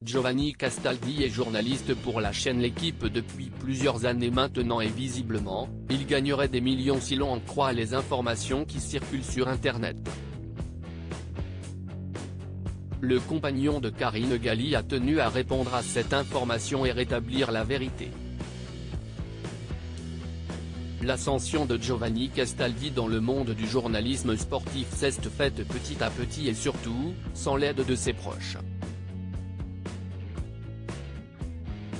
Giovanni Castaldi est journaliste pour la chaîne L'Équipe depuis plusieurs années maintenant et visiblement, il gagnerait des millions si l'on en croit les informations qui circulent sur Internet. Le compagnon de Karine Galli a tenu à répondre à cette information et rétablir la vérité. L'ascension de Giovanni Castaldi dans le monde du journalisme sportif s'est faite petit à petit et surtout, sans l'aide de ses proches.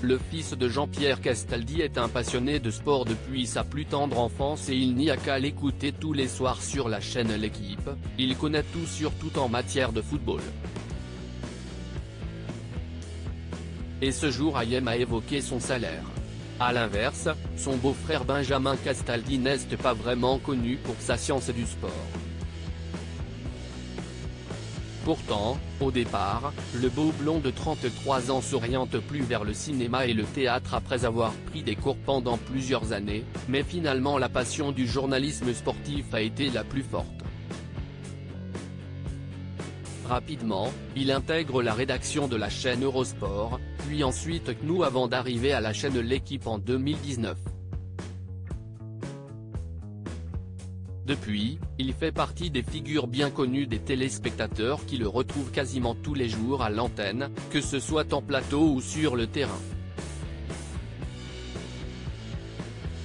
Le fils de Jean-Pierre Castaldi est un passionné de sport depuis sa plus tendre enfance et il n'y a qu'à l'écouter tous les soirs sur la chaîne L'Équipe, il connaît tout sur tout en matière de football. Et ce jour IM a évoqué son salaire. A l'inverse, son beau-frère Benjamin Castaldi n'est pas vraiment connu pour sa science du sport. Pourtant, au départ, le beau blond de 33 ans s'oriente plus vers le cinéma et le théâtre après avoir pris des cours pendant plusieurs années, mais finalement la passion du journalisme sportif a été la plus forte. Rapidement, il intègre la rédaction de la chaîne Eurosport, puis ensuite CNOU avant d'arriver à la chaîne L'Équipe en 2019. Depuis, il fait partie des figures bien connues des téléspectateurs qui le retrouvent quasiment tous les jours à l'antenne, que ce soit en plateau ou sur le terrain.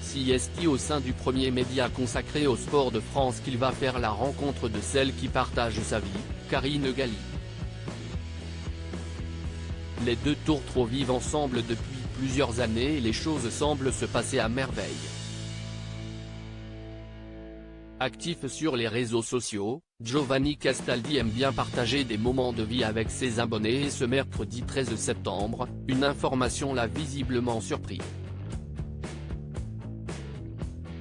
Si est au sein du premier média consacré au sport de France qu'il va faire la rencontre de celle qui partage sa vie, Karine Galli. Les deux tourtereaux vivent ensemble depuis plusieurs années et les choses semblent se passer à merveille. Actif sur les réseaux sociaux, Giovanni Castaldi aime bien partager des moments de vie avec ses abonnés et ce mercredi 13 septembre, une information l'a visiblement surpris.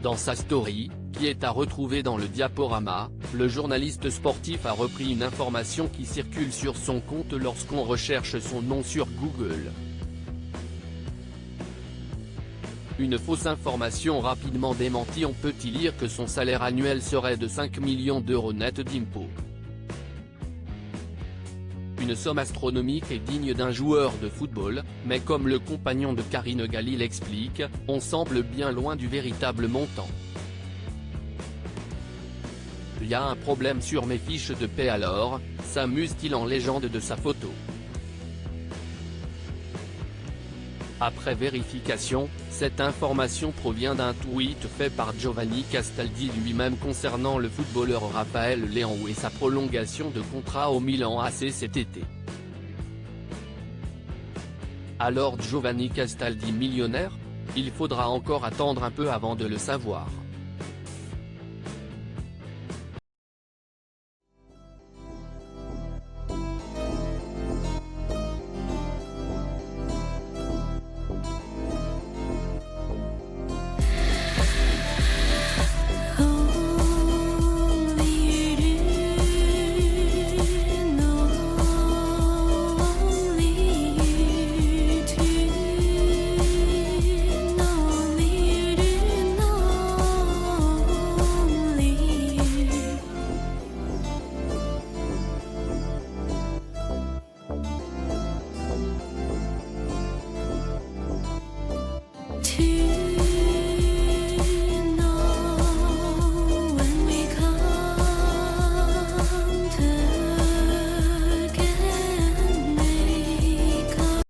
Dans sa story, qui est à retrouver dans le diaporama, le journaliste sportif a repris une information qui circule sur son compte lorsqu'on recherche son nom sur Google. Une fausse information rapidement démentie. On peut y lire que son salaire annuel serait de 5 millions d'euros net d'impôts. Une somme astronomique et digne d'un joueur de football, mais comme le compagnon de Karine Galli l'explique, on semble bien loin du véritable montant. Il y a un problème sur mes fiches de paie alors, s'amuse-t-il en légende de sa photo. Après vérification, cette information provient d'un tweet fait par Giovanni Castaldi lui-même concernant le footballeur Raphaël Léão et sa prolongation de contrat au Milan AC cet été. Alors Giovanni Castaldi millionnaire ? Il faudra encore attendre un peu avant de le savoir.